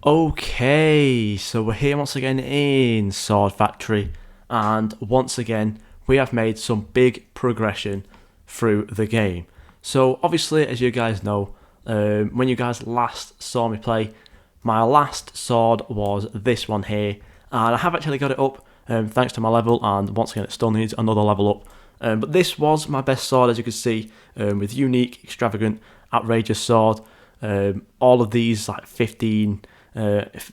Okay, so we're here once again in Sword Factory, and once again we have made some big progression through the game. So obviously, as you guys know, when you guys last saw me play, my last sword was this one here, and I have actually got it up thanks to my level, and once again it still needs another level up. But this was my best sword, as you can see, with unique, extravagant, outrageous sword. All of these like 15,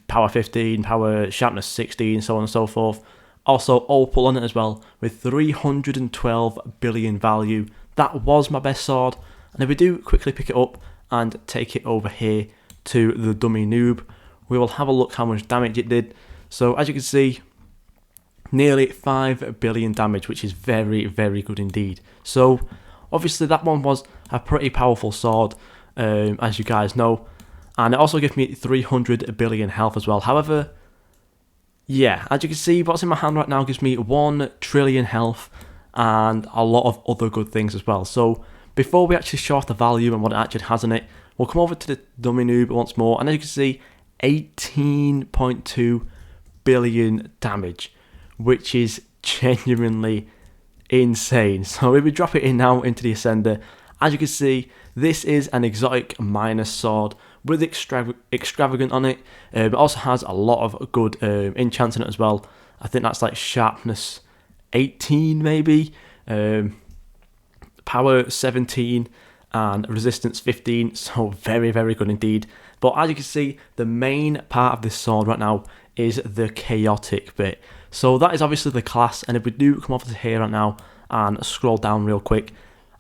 power 15, power sharpness 16, so on and so forth. Also opal on it as well, with 312 billion value. That was my best sword, and if we do quickly pick it up and take it over here to the dummy noob, we will have a look how much damage it did. So as you can see, nearly 5 billion damage, which is very, very good indeed. So obviously that one was a pretty powerful sword, as you guys know, and it also gives me 300 billion health as well. However, yeah, as you can see, what's in my hand right now gives me 1 trillion health and a lot of other good things as well. So before we actually show off the value and what it actually has in it, we'll come over to the dummy noob once more, and as you can see, 18.2 billion damage, which is genuinely insane. So if we drop it in now into the ascender, as you can see, this is an exotic minus sword with extravagant on it. It also has a lot of good enchants in it as well. I think that's like sharpness 18 maybe, power 17 and resistance 15, so very, very good indeed. But as you can see, the main part of this sword right now is the chaotic bit. So that is obviously the class, and if we do come over to here right now and scroll down real quick,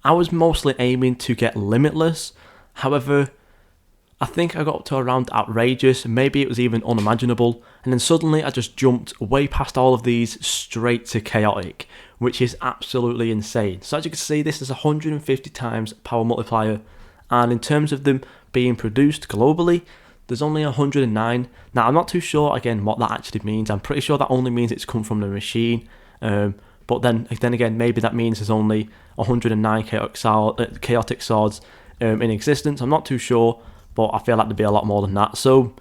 I was mostly aiming to get limitless. However, I think I got up to around outrageous, maybe it was even unimaginable, and then suddenly I just jumped way past all of these straight to chaotic, which is absolutely insane. So as you can see, this is 150 times power multiplier, and in terms of them being produced globally, there's only 109. Now I'm not too sure again what that actually means. I'm pretty sure that only means it's come from the machine, but then again, maybe that means there's only 109 chaotic swords in existence. I'm not too sure, but I feel like there'd be a lot more than that. So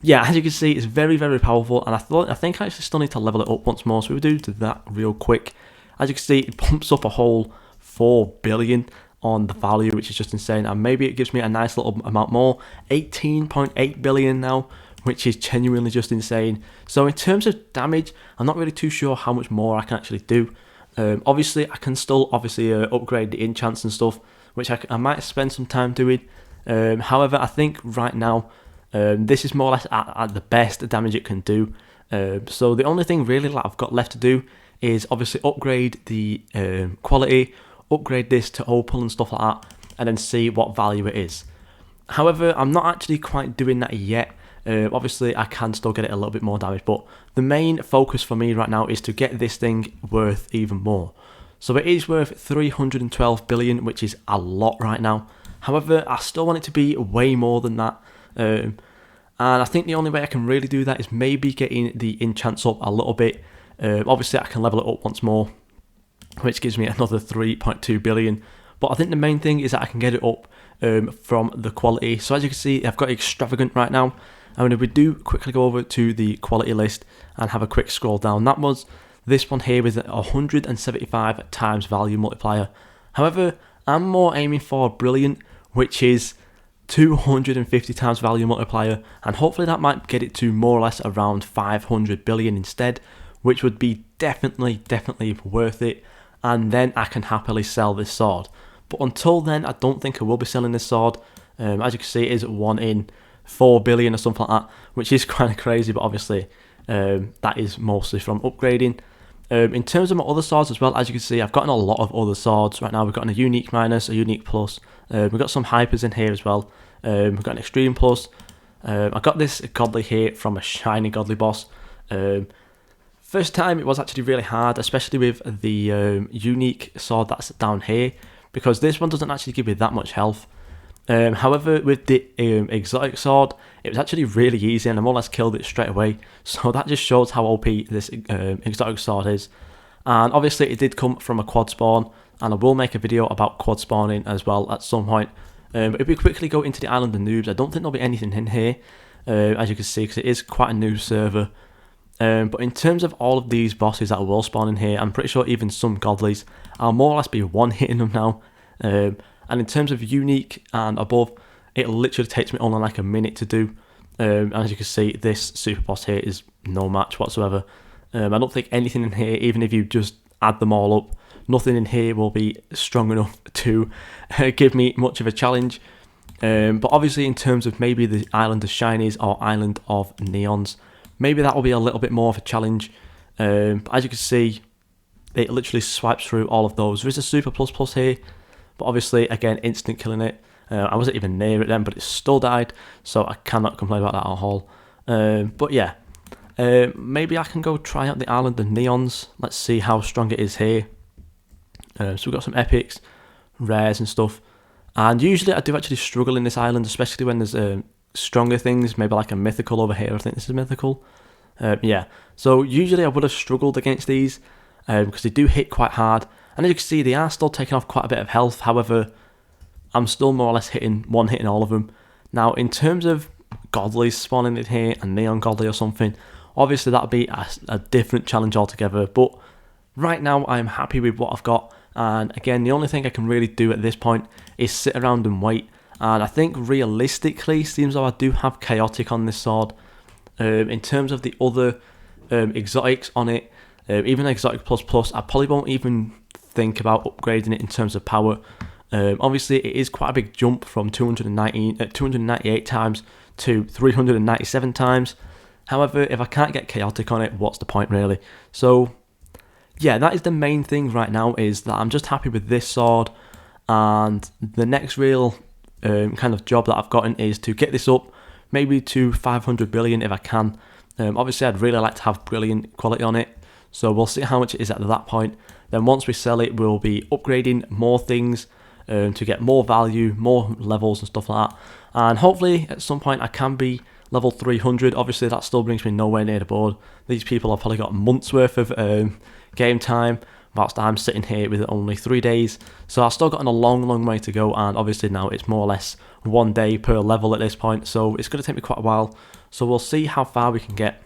yeah, as you can see, it's very, very powerful, and I think I actually still need to level it up once more, so we do that real quick. As you can see, it pumps up a whole 4 billion on the value, which is just insane, and maybe it gives me a nice little amount more, 18.8 billion now, which is genuinely just insane. So in terms of damage, I'm not really too sure how much more I can actually do. Obviously, I can still upgrade the enchants and stuff, which I might spend some time doing. However, I think right now, this is more or less at the best damage it can do. So the only thing really that I've got left to do is obviously upgrade the quality, upgrade this to opal and stuff like that, and then see what value it is. However, I'm not actually quite doing that yet. Obviously, I can still get it a little bit more damage, but the main focus for me right now is to get this thing worth even more. So it is worth 312 billion, which is a lot right now. However, I still want it to be way more than that. And I think the only way I can really do that is maybe getting the enchants up a little bit. Obviously, I can level it up once more, which gives me another 3.2 billion. But I think the main thing is that I can get it up from the quality. So as you can see, I've got extravagant right now. And if we do quickly go over to the quality list and have a quick scroll down, that was this one here with 175 times value multiplier. However, I'm more aiming for brilliant, which is 250 times value multiplier, and hopefully that might get it to more or less around 500 billion instead, which would be definitely worth it, and then I can happily sell this sword. But until then, I don't think I will be selling this sword. As you can see, it is 1 in 4 billion or something like that, which is kind of crazy, but obviously that is mostly from upgrading. In terms of my other swords as well, as you can see, I've gotten a lot of other swords right now. We've got a unique minus, a unique plus, we've got some hypers in here as well, we've got an extreme plus. I got this godly here from a shiny godly boss. First time it was actually really hard, especially with the unique sword that's down here, because this one doesn't actually give you that much health. However, with the exotic sword, it was actually really easy, and I more or less killed it straight away. So that just shows how OP this exotic sword is. And obviously, it did come from a quad spawn, and I will make a video about quad spawning as well at some point. But if we quickly go into the island of noobs, I don't think there'll be anything in here. as you can see, because it is quite a new server. But in terms of all of these bosses that will spawn in here, I'm pretty sure even some godlies, I'll more or less be one-hitting them now. And in terms of unique and above, it literally takes me only like a minute to do. As you can see, this super boss here is no match whatsoever. I don't think anything in here, even if you just add them all up, nothing in here will be strong enough to give me much of a challenge. But obviously in terms of maybe the Island of Shinies or Island of Neons, maybe that will be a little bit more of a challenge. But as you can see, it literally swipes through all of those. There is a Super Plus Plus here, but obviously, again, instant killing it. I wasn't even near it then, but it still died, so I cannot complain about that at all. But yeah, maybe I can go try out the Island of Neons. Let's see how strong it is here. So we've got some epics, rares and stuff. And usually I do actually struggle in this island, especially when there's stronger things, maybe like a mythical over here. I think this is mythical. Yeah, so usually I would have struggled against these because they do hit quite hard. And as you can see, they are still taking off quite a bit of health. However, I'm still more or less hitting all of them. Now, in terms of godlies spawning in here, a neon godly or something, obviously that would be a different challenge altogether. But right now, I'm happy with what I've got. And again, the only thing I can really do at this point is sit around and wait. And I think realistically, seems like I do have chaotic on this sword. In terms of the other exotics on it, even exotic plus plus, I probably won't even think about upgrading it in terms of power. Obviously, it is quite a big jump from 298 times to 397 times. However, if I can't get chaotic on it, what's the point really? So yeah, that is the main thing right now, is that I'm just happy with this sword. And the next real kind of job that I've gotten is to get this up maybe to 500 billion if I can. Obviously, I'd really like to have brilliant quality on it, so we'll see how much it is at that point. Then once we sell it, we'll be upgrading more things to get more value, more levels and stuff like that. And hopefully at some point I can be level 300. Obviously that still brings me nowhere near the board. These people have probably got months worth of game time, whilst I'm sitting here with only 3 days. So I've still got a long way to go, and obviously now it's more or less 1 day per level at this point, so it's going to take me quite a while. So we'll see how far we can get.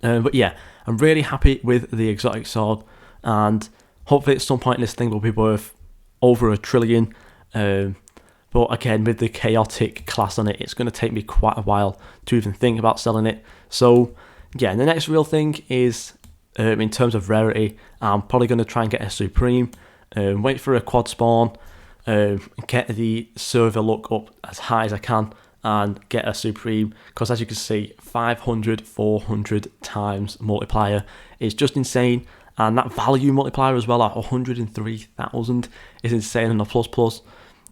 But yeah, I'm really happy with the exotic sword, and hopefully at some point this thing will be worth over 1 trillion. But again, with the chaotic class on it, it's going to take me quite a while to even think about selling it. So yeah, the next real thing is, in terms of rarity, I'm probably going to try and get a Supreme, wait for a quad spawn, get the server look up as high as I can, and get a Supreme, because as you can see, 500, 400 times multiplier is just insane. And that value multiplier as well at 103,000 is insane on a plus plus.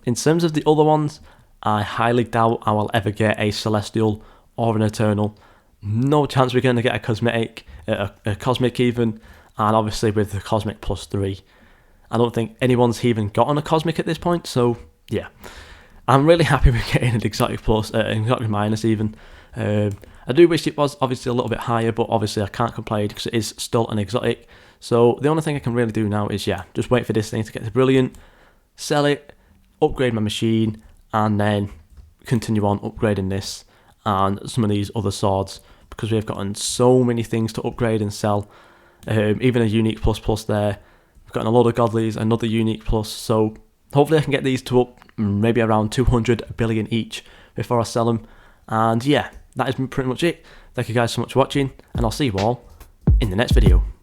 In terms of the other ones, I highly doubt I will ever get a Celestial or an Eternal. No chance we're going to get a Cosmetic, a Cosmic even, and obviously with the Cosmic plus 3, I don't think anyone's even gotten a Cosmic at this point. So yeah, I'm really happy with getting an Exotic plus, Exotic minus even. I do wish it was obviously a little bit higher, but obviously I can't complain because it is still an Exotic. So the only thing I can really do now is, yeah, just wait for this thing to get to brilliant, sell it, upgrade my machine, and then continue on upgrading this and some of these other swords, because we've gotten so many things to upgrade and sell. Even a unique plus plus there. We've gotten a lot of godlies, another unique plus. So hopefully I can get these to up maybe around 200 billion each before I sell them. And yeah, that is pretty much it. Thank you guys so much for watching, and I'll see you all in the next video.